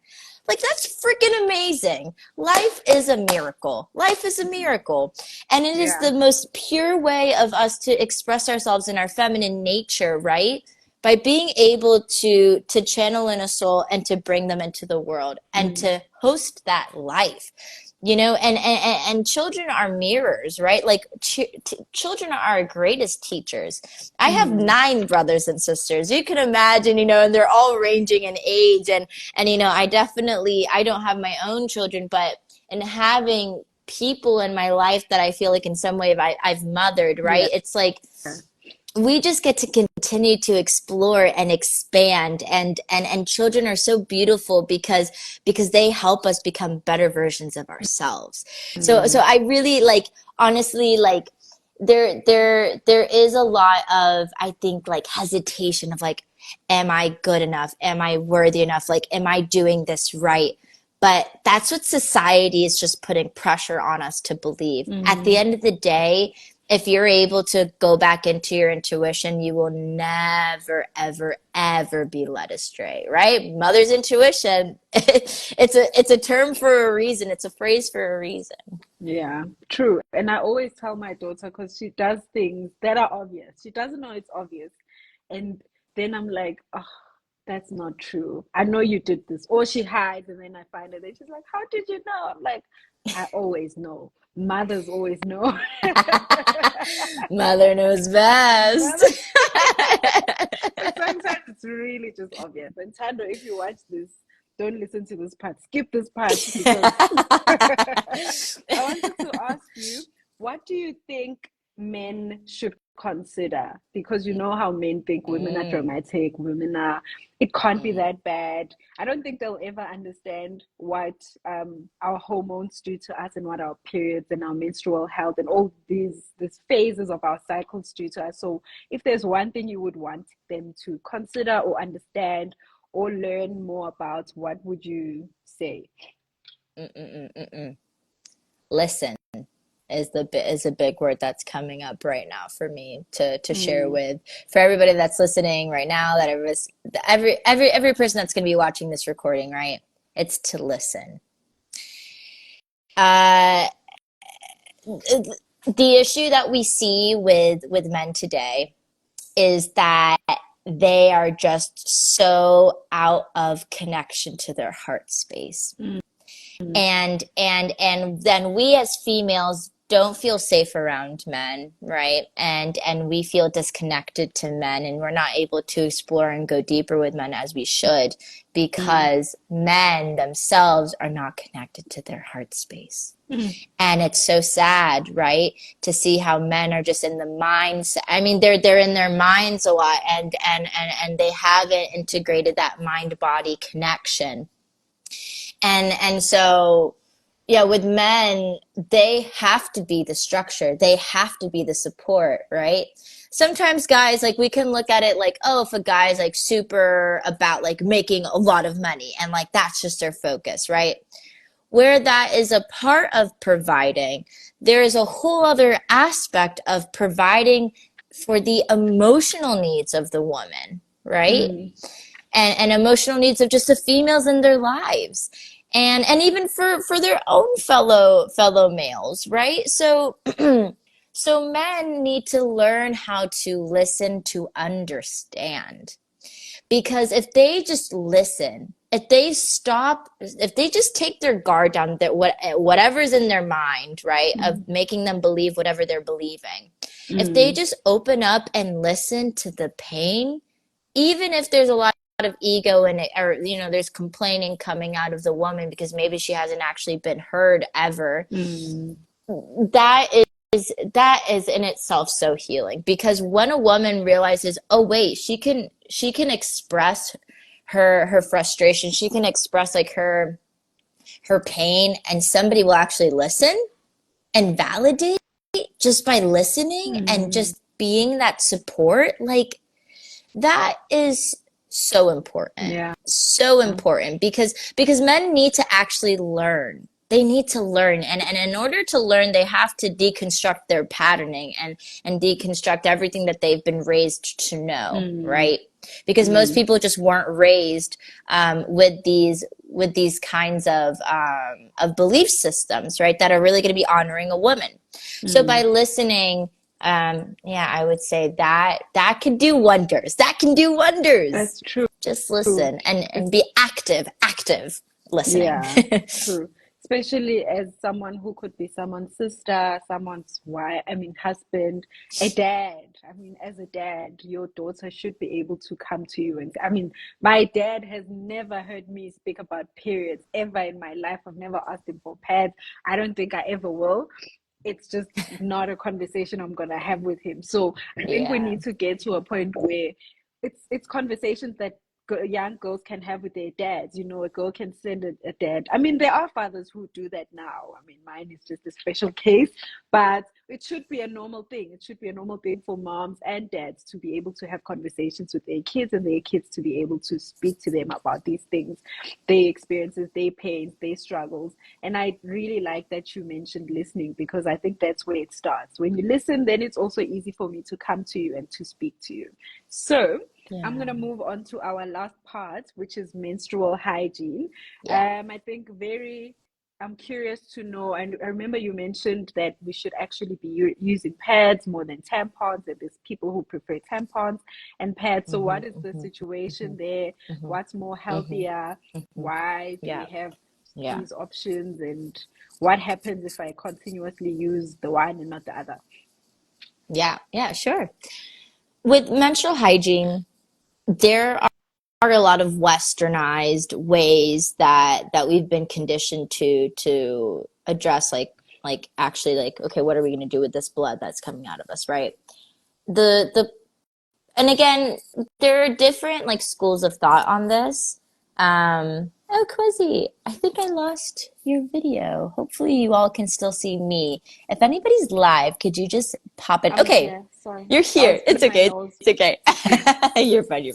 Like that's freaking amazing. Life is a miracle. Life is a miracle. And it is the most pure way of us to express ourselves in our feminine nature, right? By being able to channel in a soul and to bring them into the world and to host that life, and children are mirrors, right? Like children are our greatest teachers. I have 9 brothers and sisters. You can imagine, and they're all ranging in age, and I don't have my own children, but in having people in my life that I feel like in some way I've mothered, right? It's like we just get to continue to explore and expand, and children are so beautiful because they help us become better versions of ourselves. So I really, like, honestly, like there is a lot of, I think, like hesitation of like, am I good enough? Am I worthy enough? Like, am I doing this right? But that's what society is just putting pressure on us to believe. At the end of the day, if you're able to go back into your intuition, you will never, ever, ever be led astray, right? Mother's intuition, it's a term for a reason. It's a phrase for a reason. Yeah, true. And I always tell my daughter, because she does things that are obvious. She doesn't know it's obvious. And then I'm like, oh, that's not true. I know you did this. Or she hides, and then I find it. And she's like, how did you know? I'm like, I always know. Mothers always know. Mother knows best. But sometimes it's really just obvious. And Tando, if you watch this, don't listen to this part. Skip this part, because I wanted to ask you, what do you think men should consider? Because you know how men think women are dramatic, it can't be that bad. I don't think they'll ever understand what our hormones do to us, and what our periods and our menstrual health and all these phases of our cycles do to us. So if there's one thing you would want them to consider or understand or learn more about, what would you say? Listen is a big word that's coming up right now for me to share with, for everybody that's listening right now, that every person that's going to be watching this recording, right? It's to listen. The issue that we see with men today is that they are just so out of connection to their heart space. And then we as females don't feel safe around men, right? And we feel disconnected to men, and we're not able to explore and go deeper with men as we should, because men themselves are not connected to their heart space. And it's so sad, right, to see how men are just in the minds. I mean, they're in their minds a lot, and they haven't integrated that mind body connection. And so, yeah, with men, they have to be the structure. They have to be the support, right? Sometimes guys, like, we can look at it like, oh, if a guy's like super about like making a lot of money, and like that's just their focus, right? Where that is a part of providing, there is a whole other aspect of providing for the emotional needs of the woman, right? And emotional needs of just the females in their lives. And even for their own fellow males, right? So so men need to learn how to listen, to understand. Because if they just listen, if they just take their guard down, that whatever's in their mind, right, of making them believe whatever they're believing, if they just open up and listen to the pain, even if there's a lot of ego in it, or there's complaining coming out of the woman because maybe she hasn't actually been heard ever, that is in itself so healing. Because when a woman realizes, oh wait, she can express her frustration. She can express like her pain, and somebody will actually listen and validate just by listening and just being that support. Like, that is so important. Yeah. So important, because men need to actually learn. They need to learn, and in order to learn, they have to deconstruct their patterning and deconstruct everything that they've been raised to know, right? Because most people just weren't raised with these kinds of belief systems, right, that are really going to be honoring a woman. So by listening, I would say that could do wonders. That can do wonders. That's true. Just listen and be active listening. Yeah, true. Especially as someone who could be someone's sister, someone's wife, I mean, husband, a dad. I mean, as a dad, your daughter should be able to come to you. And I mean, my dad has never heard me speak about periods ever in my life. I've never asked him for pads. I don't think I ever will. It's just not a conversation I'm gonna have with him. So I think we need to get to a point where it's conversations that young girls can have with their dads. You know, a girl can send a dad. I mean, there are fathers who do that now. I mean, mine is just a special case, but it should be a normal thing. It should be a normal thing for moms and dads to be able to have conversations with their kids, and their kids to be able to speak to them about these things, their experiences, their pains, their struggles. And I really like that you mentioned listening, because I think that's where it starts. When you listen, then it's also easy for me to come to you and to speak to you. So I'm going to move on to our last part, which is menstrual hygiene. I think I'm curious to know, and I remember you mentioned that we should actually be using pads more than tampons, and there's people who prefer tampons and pads. So what is the situation there? What's more healthier? Why do we have these options? And what happens if I continuously use the one and not the other? Yeah, sure. With menstrual hygiene, there are a lot of westernized ways that we've been conditioned to address like actually, like, okay, what are we going to do with this blood that's coming out of us, right? And again, there are different like schools of thought on this. Oh, Quizzy, I think I lost your video. Hopefully you all can still see me. If anybody's live, could you just pop in? Okay, sorry. you're here. It's okay. It's okay. You're fine.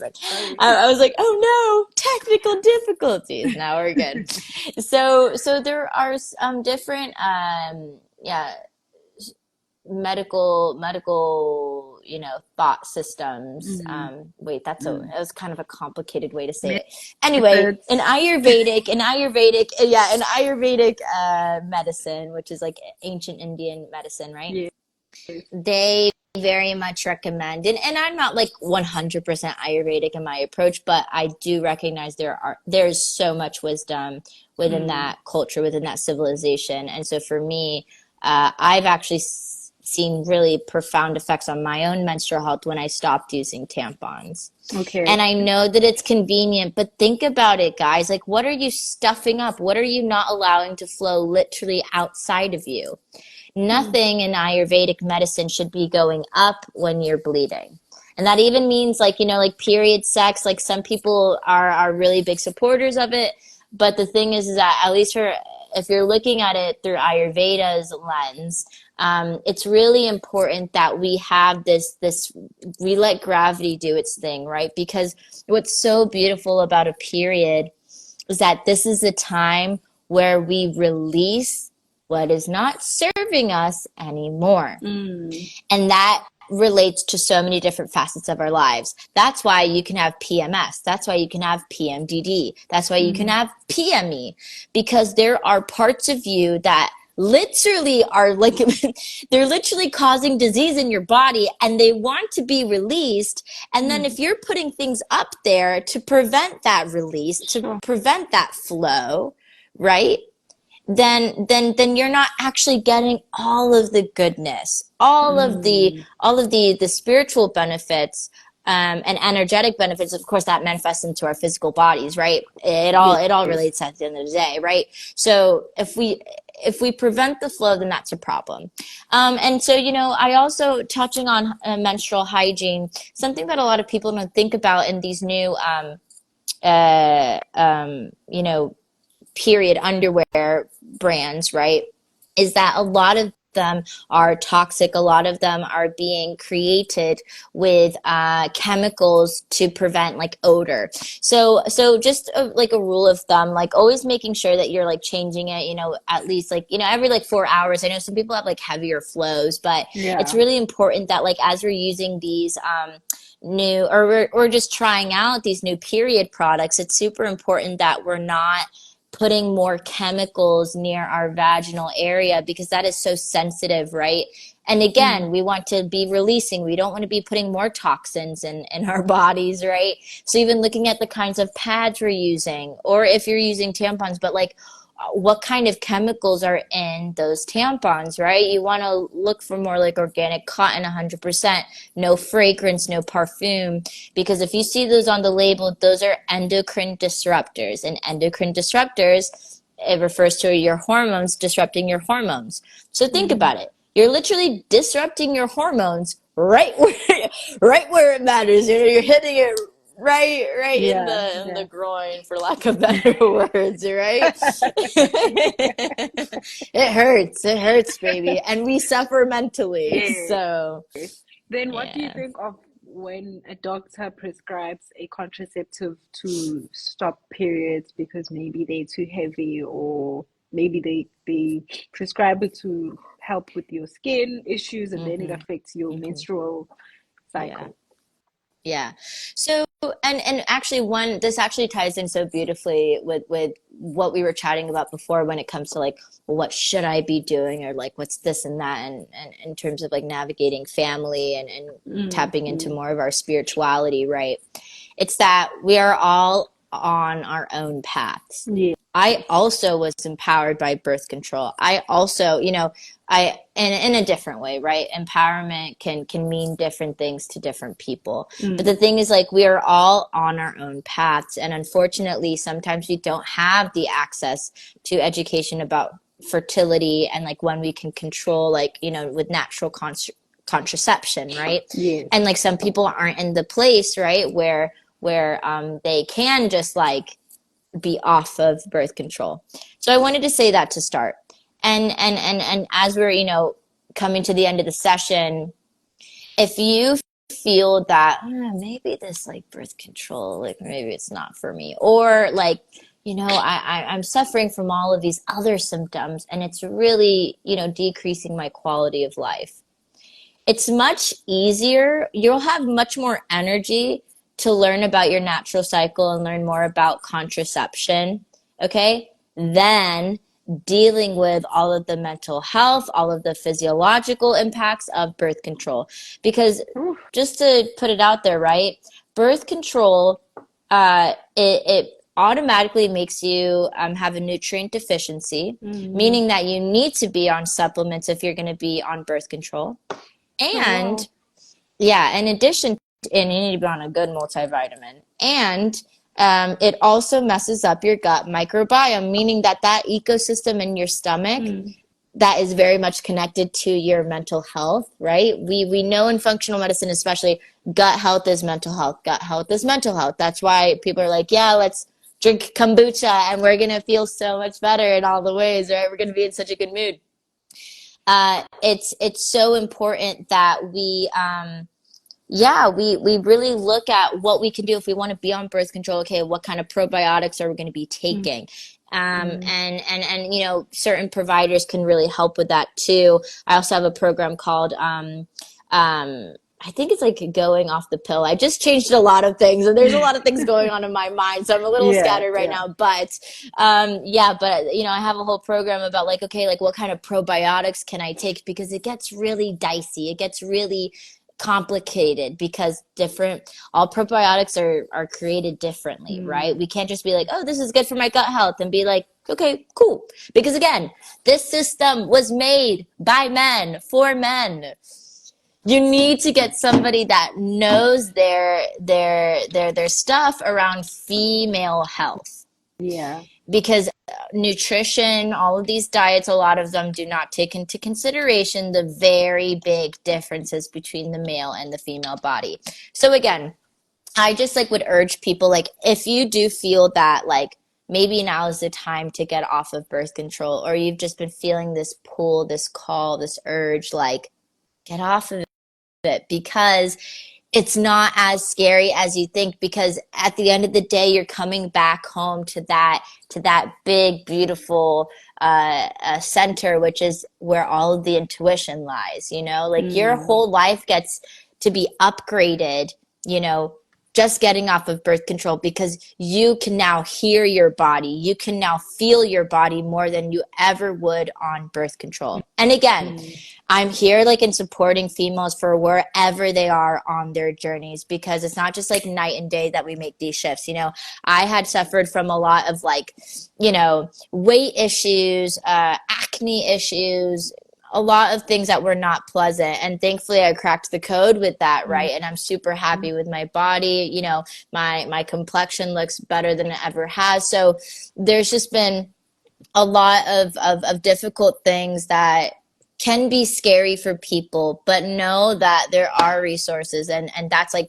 I was like, oh no, technical difficulties. Now we're good. So there are different medical thought systems. Wait, that was kind of a complicated way to say it. Anyway, in Ayurvedic medicine, which is like ancient Indian medicine, right? They very much recommend, and I'm not like 100% Ayurvedic in my approach, but I do recognize there's so much wisdom within that culture, within that civilization. And so for me, I've actually seen really profound effects on my own menstrual health when I stopped using tampons. Okay. And I know that it's convenient, but think about it, guys. Like, what are you stuffing up? What are you not allowing to flow literally outside of you? Nothing in Ayurvedic medicine should be going up when you're bleeding. And that even means like period sex. Like, some people are really big supporters of it. But the thing is that, at least if you're looking at it through Ayurveda's lens, it's really important that we have we let gravity do its thing, right? Because what's so beautiful about a period is that this is a time where we release what is not serving us anymore. And that relates to so many different facets of our lives. That's why you can have PMS. That's why you can have PMDD. That's why you can have PME, because there are parts of you that literally are like, they're literally causing disease in your body, and they want to be released. And then if you're putting things up there to prevent that release, to prevent that flow, right? Then you're not actually getting all of the goodness, all of the spiritual benefits, and energetic benefits. Of course, that manifests into our physical bodies, right? It all relates at the end of the day, right? So if we prevent the flow, then that's a problem. And so, I also, touching on menstrual hygiene, something that a lot of people don't think about in these new you know, period underwear brands, right, is that a lot of them are toxic. A lot of them are being created with chemicals to prevent like odor. So just like a rule of thumb, like always making sure that you're like changing it, you know, at least like, you know, every like 4 hours. I know some people have like heavier flows, but it's Yeah. really important that like as we're using these new or we're just trying out these new period products, it's super important that we're not putting more chemicals near our vaginal area because that is so sensitive, right? And again, we want to be releasing. We don't want to be putting more toxins in our bodies, right? So even looking at the kinds of pads we're using, or if you're using tampons, but like what kind of chemicals are in those tampons, right? You want to look for more like organic cotton, 100%, no fragrance, no perfume, because if you see those on the label, those are endocrine disruptors. And endocrine disruptors, it refers to your hormones, disrupting your hormones. So think about it. You're literally disrupting your hormones right where it matters. You know, you're hitting it right in Yeah. the Yeah. groin, for lack of better words, right? It hurts, baby, and we suffer mentally. Yes. So Then what do you yeah. think of when a doctor prescribes a contraceptive to stop periods because maybe they're too heavy, or maybe they prescribe it to help with your skin issues and then it hmm affects your hmm menstrual yeah. cycle? Yeah. So and actually one this actually ties in so beautifully with what we were chatting about before when it comes to like, well, what should I be doing, or like what's this and that, and in terms of like navigating family and tapping into Mm. more of our spirituality, right? It's that we are all on our own paths. Yeah. I also was empowered by birth control. I also, you know, I in a different way, right? Empowerment can mean different things to different people. But the Mm. thing is, like, we are all on our own paths, and unfortunately, sometimes we don't have the access to education about fertility and like when we can control, like, you know, with natural contraception, right? Yes. And like some people aren't in the place, right, where they can just like be off of birth control. So I wanted to say that to start. And as we're, you know, coming to the end of the session, if you feel that maybe this like birth control, like maybe it's not for me, or like, you know, I'm suffering from all of these other symptoms and it's really, you know, decreasing my quality of life, it's much easier. You'll have much more energy to learn about your natural cycle and learn more about contraception, okay? Than dealing with all of the mental health, all of the physiological impacts of birth control. Because Oof. just to put it out there, right? Birth control, it automatically makes you have a nutrient deficiency, Mm. meaning that you need to be on supplements if you're going to be on birth control. Oh, And wow. yeah, in addition, and you need to be on a good multivitamin. And it also messes up your gut microbiome, meaning that that ecosystem in your stomach Mm. that is very much connected to your mental health, right? We know in functional medicine, especially, gut health is mental health. Gut health is mental health. That's why people are like, yeah, let's drink kombucha and we're gonna feel so much better in all the ways, right? We're gonna be in such a good mood. It's so important that we really look at what we can do if we want to be on birth control. Okay, what kind of probiotics are we going to be Mm. taking? Mm. And you know, certain providers can really help with that too. I also have a program called I think it's like going off the pill. I just changed a lot of things, and there's a lot of things going on in my mind, so I'm a little Yeah. scattered right Yeah. now. But yeah, but you know, I have a whole program about like, okay, like what kind of probiotics can I take, because it gets really dicey. It gets really complicated because different all probiotics are created differently, right? Mm. We can't just be like, oh, this is good for my gut health, and be like, okay, cool, because again, this system was made by men for men. You need to get somebody that knows their stuff around female health, Yeah. because nutrition, all of these diets, a lot of them do not take into consideration the very big differences between the male and the female body. So again, I just like would urge people, like, if you do feel that like maybe now is the time to get off of birth control, or you've just been feeling this pull, this call, this urge, like get off of it, because it's not as scary as you think, because at the end of the day you're coming back home to that big beautiful center, which is where all of the intuition lies, you know, like your Mm. whole life gets to be upgraded, you know, just getting off of birth control, because you can now hear your body, you can now feel your body more than you ever would on birth control. And again, Mm. I'm here like in supporting females for wherever they are on their journeys, because it's not just like night and day that we make these shifts. You know, I had suffered from a lot of like, you know, weight issues, acne issues, a lot of things that were not pleasant. And thankfully I cracked the code with that, Mm. right? And I'm super happy with my body. You know, my complexion looks better than it ever has. So there's just been a lot of difficult things that can be scary for people, but know that there are resources, and that's like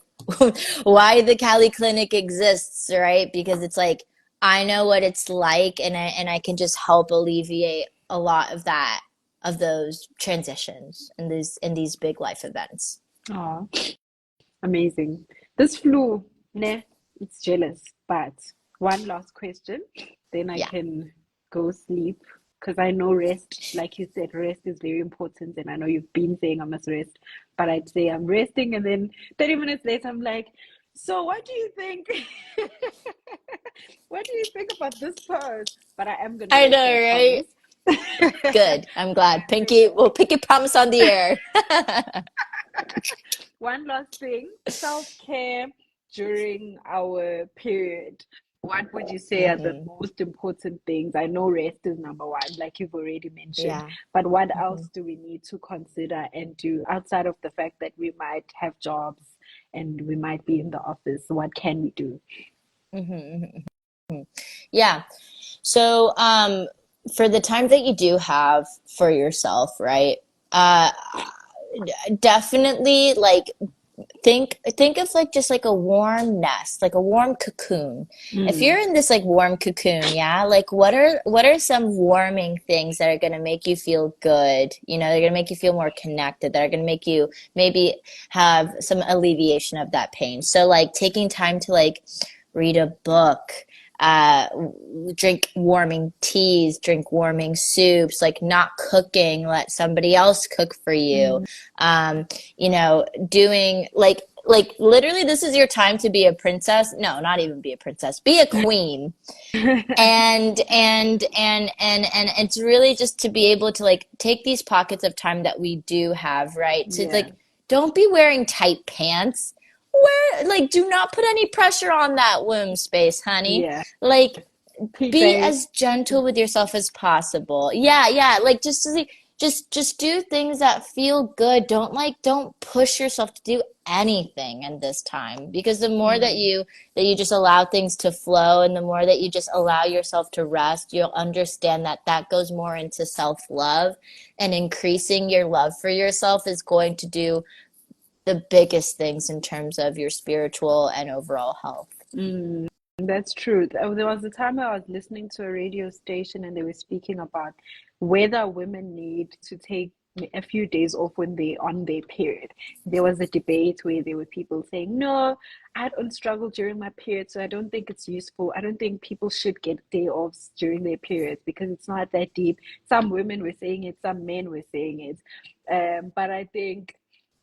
why the Cali Clinic exists, right? Because it's like I know what it's like, and I can just help alleviate a lot of that, of those transitions and these big life events. Oh, amazing. This flu, nah, it's jealous. But one last question, then I Yeah. can go sleep. Because I know rest, like you said, rest is very important. And I know you've been saying I must rest, but I'd say I'm resting. And then 30 minutes later, I'm like, so what do you think? What do you think about this pose? But I am going to I rest, know, I right? promise. I Good. I'm glad. am going to Pinky, we'll rest. pinky promise on the air. One last thing, self-care during our period. What would you say are the Hmm. most important things? I know rest is number one, like you've already mentioned, Yeah. but what Hmm. else do we need to consider and do outside of the fact that we might have jobs and we might be in the office? What can we do? Hmm. Yeah. So, for the time that you do have for yourself, right? Uh, Definitely like think of like just like a warm nest, like a warm cocoon. If you're Mm, in this like warm cocoon, yeah, like what are some warming things that are going to make you feel good? You know, they're going to make you feel more connected, that are going to make you maybe have some alleviation of that pain. So like taking time to like read a book, uh, drink warming teas, drink warming soups, like not cooking, let somebody else cook for you. mm. Um, you know, doing like literally this is your time to be a princess. No, not even be a princess, be a queen. And it's really just to be able to like take these pockets of time that we do have, right? To Yeah, like don't be wearing tight pants. Wear like do not put any pressure on that womb space, honey. yeah. Like be PJs. as gentle with yourself as possible. Yeah, yeah. Like just do things that feel good. Don't push yourself to do anything in this time, because the more Mm, that you just allow things to flow, and the more that you just allow yourself to rest, you'll understand that that goes more into self-love, and increasing your love for yourself is going to do the biggest things in terms of your spiritual and overall health. mm. That's true. There was a time I was listening to a radio station and they were speaking about whether women need to take a few days off when they're on their period. There was a debate where there were people saying, no, I don't struggle during my period, so I don't think it's useful. I don't think people should get day offs during their periods because it's not that deep. Some women were saying it, some men were saying it. But I think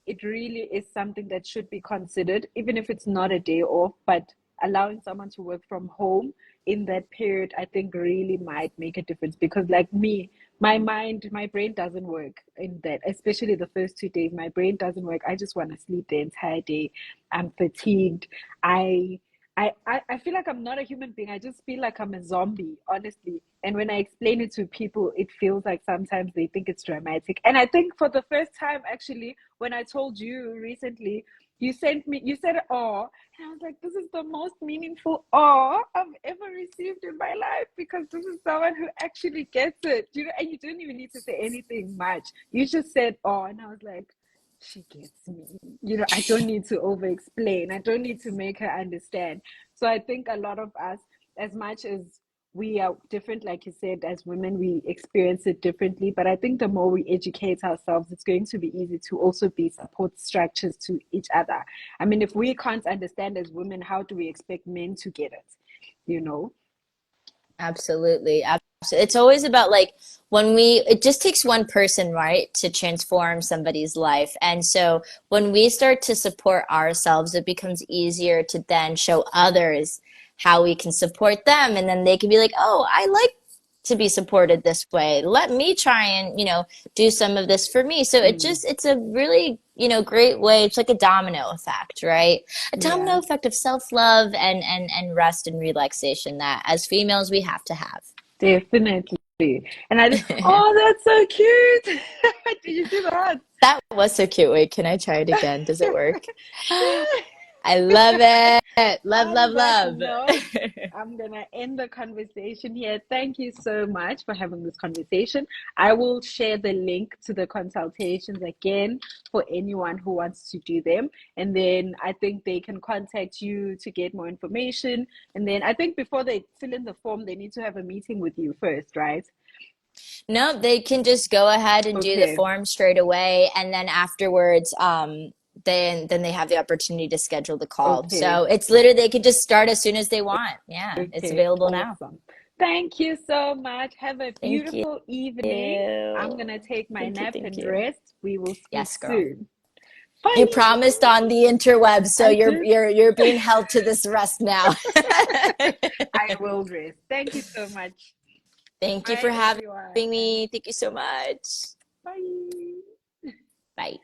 it really is something that should be considered, even if it's not a day off, but allowing someone to work from home in that period, I think really might make a difference. Because, like me, my mind, my brain doesn't work in that, especially the first 2 days. My brain doesn't work. I just want to sleep the entire day. I'm fatigued. I I feel like I'm not a human being. I just feel like I'm a zombie, honestly. And when I explain it to people, it feels like sometimes they think it's dramatic. And I think for the first time, actually, when I told you recently, you said, oh, and I was like, this is the most meaningful awe I've ever received in my life because this is someone who actually gets it. You know, and you didn't even need to say anything much. You just said, oh, and I was like, she gets me. I don't need to over explain. I don't need to make her understand. So I think a lot of us, as much as we are different, like you said, as women, we experience it differently. But I think the more we educate ourselves, it's going to be easy to also be support structures to each other. I mean, if we can't understand as women, how do we expect men to get it? You know? Absolutely. Absolutely. It's always about like it just takes one person, right, to transform somebody's life. And so when we start to support ourselves, it becomes easier to then show others how we can support them. And then they can be like, oh, I like to be supported this way. Let me try and, do some of this for me. So it's a really, great way. It's like a domino effect, right? A Yeah. domino effect of self-love and rest and relaxation that as females we have to have. Definitely. And oh, that's so cute. Did you see that? That was so cute. Wait, can I try it again? Does it work? I love it. Love, love, On that love. note, I'm going to end the conversation here. Thank you so much for having this conversation. I will share the link to the consultations again for anyone who wants to do them. And then I think they can contact you to get more information. And then I think before they fill in the form, they need to have a meeting with you first, right? No, they can just go ahead and do the Okay. form straight away, and then afterwards, then they have the opportunity to schedule the call. Okay. So it's literally they can just start as soon as they want. Yeah, it's Okay, available now. awesome. Thank you so much. Have a Thank you. beautiful evening. I'm gonna take my Thank you. nap Thank and you. rest. We will speak Yes, girl. soon. You Bye. promised on the interwebs, so I you're did. you're being held to this rest now. I will rest. Thank you so much. Thank you for Bye, having everyone. me. Thank you so much. Bye. Bye.